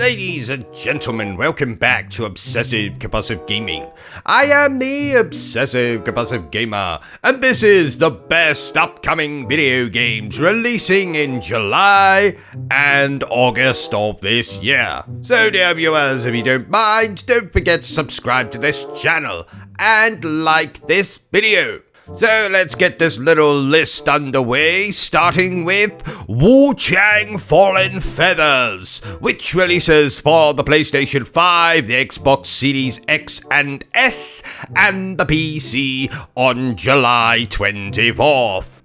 Ladies and gentlemen, welcome back to Obsessive Compulsive Gaming. I am the Obsessive Compulsive Gamer, and this is the best upcoming video games releasing in July and August of this year. So dear viewers, if you don't mind, don't forget to subscribe to this channel and like this video. So let's get this little list underway, starting with Wu-Chang Fallen Feathers, which releases for the PlayStation 5, the Xbox Series X and S, and the PC on July 24th.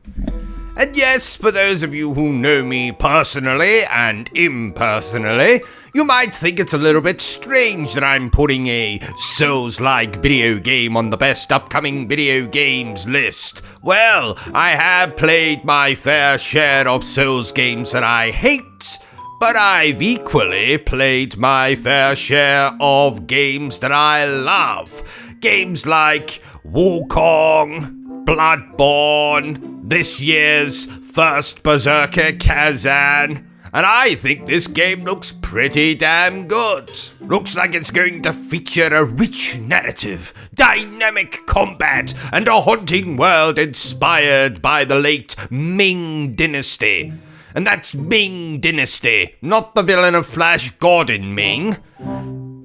And yes, for those of you who know me personally and impersonally, you might think it's a little bit strange that I'm putting a Souls-like video game on the best upcoming video games list. Well, I have played my fair share of Souls games that I hate, but I've equally played my fair share of games that I love. Games like Wukong, Bloodborne, this year's first Berserker Kazan, and I think this game looks pretty damn good. Looks like it's going to feature a rich narrative, dynamic combat, and a haunting world inspired by the late Ming Dynasty. And that's Ming Dynasty, not the villain of Flash Gordon Ming.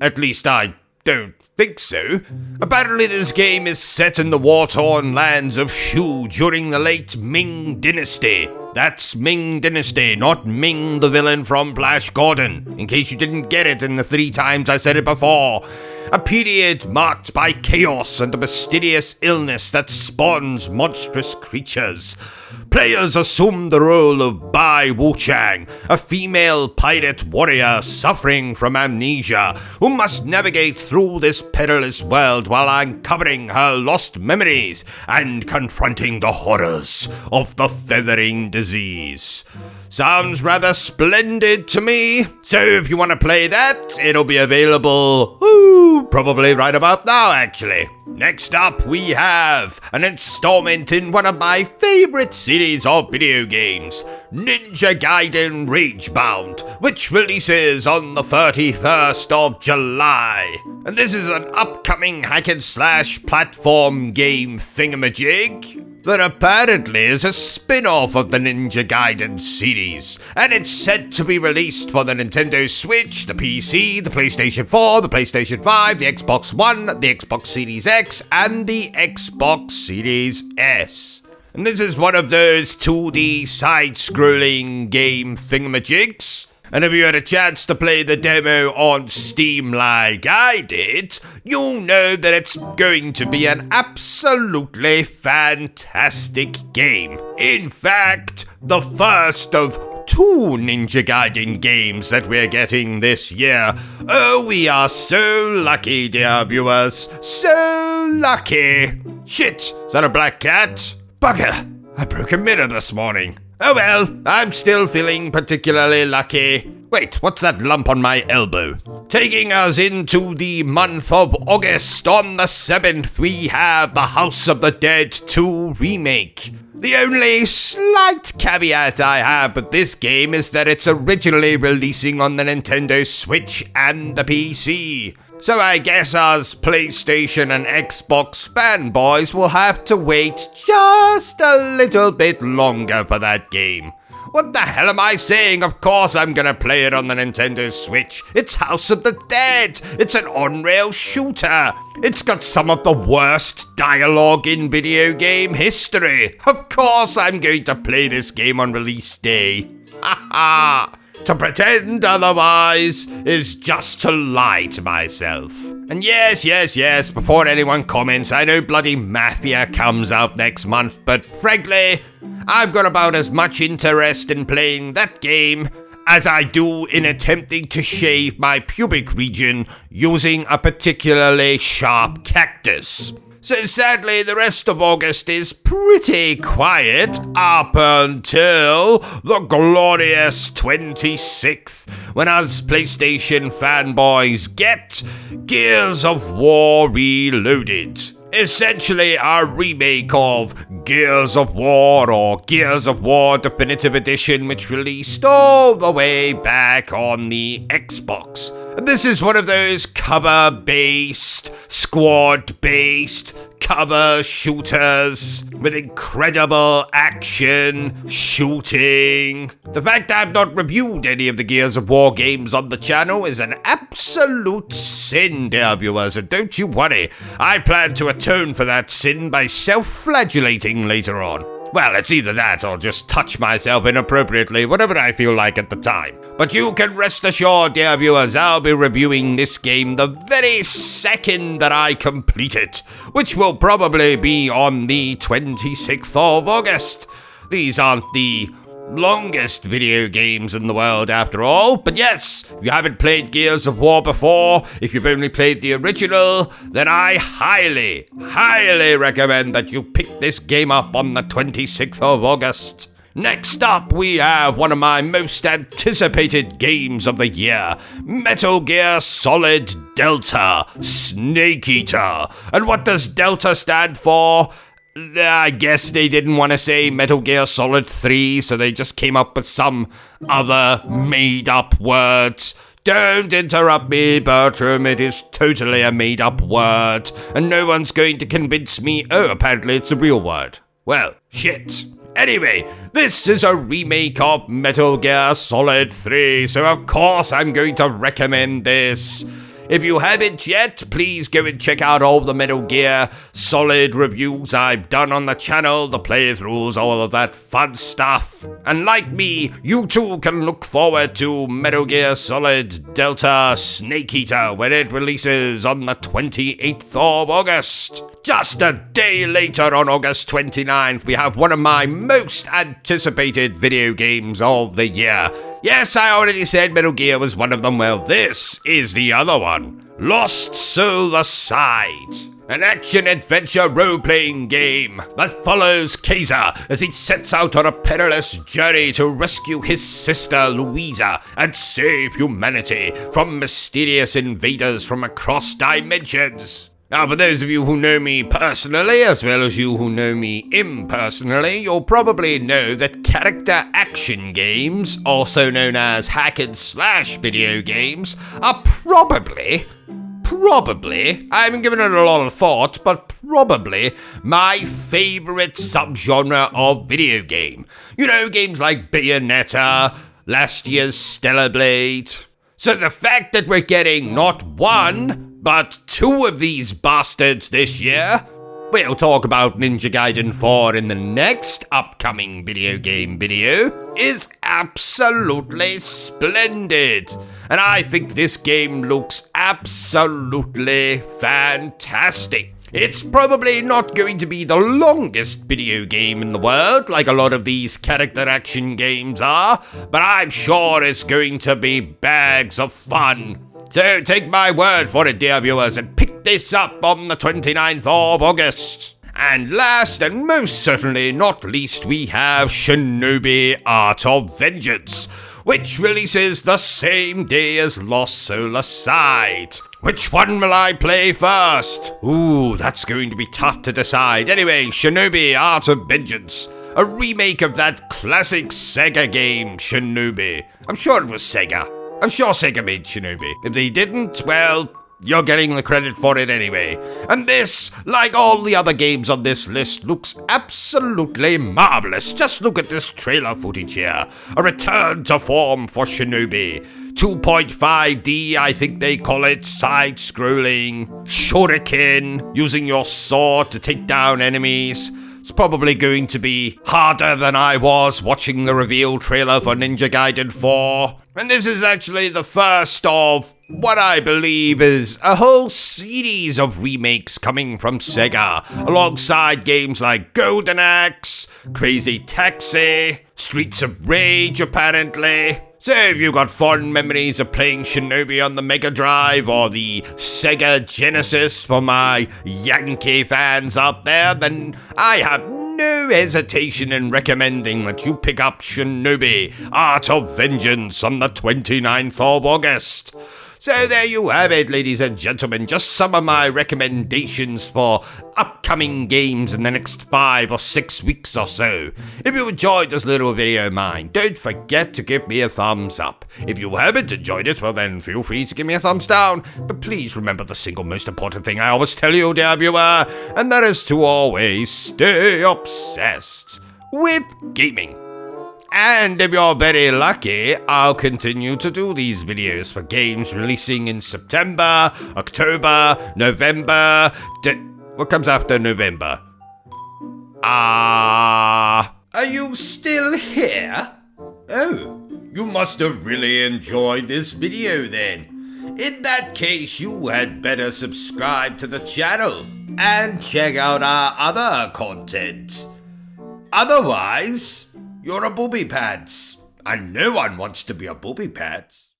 At least I don't think so. Apparently this game is set in the war-torn lands of Shu during the late Ming Dynasty. That's Ming Dynasty, not Ming the villain from Flash Gordon, in case you didn't get it in the 3 times I said it before. A period marked by chaos and a mysterious illness that spawns monstrous creatures. Players assume the role of Bai Wu-Chang, a female pirate warrior suffering from amnesia, who must navigate through this perilous world while uncovering her lost memories and confronting the horrors of the feathering disease. Sounds rather splendid to me. So if you want to play that, it'll be available, probably right about now actually. Next up we have an installment in one of my favorite series of video games, Ninja Gaiden Ragebound, which releases on the 31st of July. And this is an upcoming hack and slash platform game thingamajig that apparently is a spin-off of the Ninja Gaiden series, and it's set to be released for the Nintendo Switch, the PC, the PlayStation 4, the PlayStation 5, the Xbox One, the Xbox Series X, and the Xbox Series S. And this is one of those 2D side-scrolling game thingamajigs. And if you had a chance to play the demo on Steam like I did, you'll know that it's going to be an absolutely fantastic game. In fact, the first of 2 Ninja Gaiden games that we're getting this year. Oh, we are so lucky, dear viewers. So lucky. Shit, is that a black cat? Bugger, I broke a mirror this morning. Oh well, I'm still feeling particularly lucky. Wait, what's that lump on my elbow? Taking us into the month of August, on the 7th, we have the House of the Dead 2 remake. The only slight caveat I have with this game is that it's originally releasing on the Nintendo Switch and the PC. So I guess us PlayStation and Xbox fanboys will have to wait just a little bit longer for that game. What the hell am I saying? Of course I'm gonna play it on the Nintendo Switch. It's House of the Dead. It's an on-rail shooter. It's got some of the worst dialogue in video game history. Of course I'm going to play this game on release day. Ha ha! To pretend otherwise is just to lie to myself. And yes, before anyone comments, I know bloody Mafia comes out next month, but frankly, I've got about as much interest in playing that game as I do in attempting to shave my pubic region using a particularly sharp cactus. So sadly, the rest of August is pretty quiet up until the glorious 26th, when us PlayStation fanboys get Gears of War Reloaded. essentially a remake of Gears of War or Gears of War Definitive Edition, which released all the way back on the Xbox. And this is one of those cover-based, squad-based cover shooters with incredible action, shooting. The fact I've not reviewed any of the Gears of War games on the channel is an absolute sin, dear viewers, and don't you worry, I plan to atone for that sin by self-flagellating later on. Well, it's either that or just touch myself inappropriately, whatever I feel like at the time. But you can rest assured, dear viewers, I'll be reviewing this game the very second that I complete it, which will probably be on the 26th of August. These aren't the longest video games in the world after all, but yes, if you haven't played Gears of War before, if you've only played the original, then I highly recommend that you pick this game up on the 26th of August. Next up, we have one of my most anticipated games of the year, Metal Gear Solid Delta, Snake Eater. And what does Delta stand for? I guess they didn't want to say Metal Gear Solid 3, so they just came up with some other made-up words. Don't interrupt me, Bertrum, it is totally a made-up word, and no one's going to convince me, oh, apparently it's a real word. Well, shit. Anyway, this is a remake of Metal Gear Solid 3, so of course I'm going to recommend this. If you haven't yet, please go and check out all the Metal Gear Solid reviews I've done on the channel, the playthroughs, all of that fun stuff. And like me, you too can look forward to Metal Gear Solid Delta Snake Eater when it releases on the 28th of August. Just a day later, on August 29th, we have one of my most anticipated video games of the year. Yes, I already said Metal Gear was one of them. Well, this is the other one. Lost Soul Aside. An action-adventure role-playing game that follows Kaiser as he sets out on a perilous journey to rescue his sister Louisa and save humanity from mysterious invaders from across dimensions. Now, for those of you who know me personally, as well as you who know me impersonally, you'll probably know that character action games, also known as hack and slash video games, are probably, I haven't given it a lot of thought, but probably my favorite subgenre of video game. You know, games like Bayonetta, last year's Stellar Blade. So the fact that we're getting not one, but two of these bastards this year, we'll talk about Ninja Gaiden 4 in the next upcoming video game video, is absolutely splendid. And I think this game looks absolutely fantastic. It's probably not going to be the longest video game in the world, like a lot of these character action games are, but I'm sure it's going to be bags of fun. So take my word for it, dear viewers, and pick this up on the 29th of August. And last and most certainly not least, we have Shinobi Art of Vengeance, which releases the same day as Lost Soul Aside. Which one will I play first? Ooh, that's going to be tough to decide. Anyway, Shinobi Art of Vengeance, a remake of that classic Sega game, Shinobi. I'm sure it was Sega. I'm sure Sega made Shinobi. If they didn't, well, you're getting the credit for it anyway. And this, like all the other games on this list, looks absolutely marvelous. Just look at this trailer footage here. A return to form for Shinobi. 2.5D, I think they call it, side-scrolling, shuriken, using your sword to take down enemies. It's probably going to be harder than I was watching the reveal trailer for Ninja Gaiden 4. And this is actually the first of what I believe is a whole series of remakes coming from Sega, alongside games like Golden Axe, Crazy Taxi, Streets of Rage apparently. So if you've got fond memories of playing Shinobi on the Mega Drive or the Sega Genesis for my Yankee fans out there, then I have no hesitation in recommending that you pick up Shinobi Art of Vengeance on the 29th of August. So there you have it, ladies and gentlemen, just some of my recommendations for upcoming games in the next 5 or 6 weeks or so. If you enjoyed this little video of mine, don't forget to give me a thumbs up. If you haven't enjoyed it, well then feel free to give me a thumbs down. But please remember the single most important thing I always tell you, dear viewer, and that is to always stay obsessed with gaming. And if you're very lucky, I'll continue to do these videos for games releasing in September, October, November, what comes after November? Are you still here? Oh, you must have really enjoyed this video then. In that case, you had better subscribe to the channel and check out our other content. Otherwise, you're a booby pants, and no one wants to be a booby pants.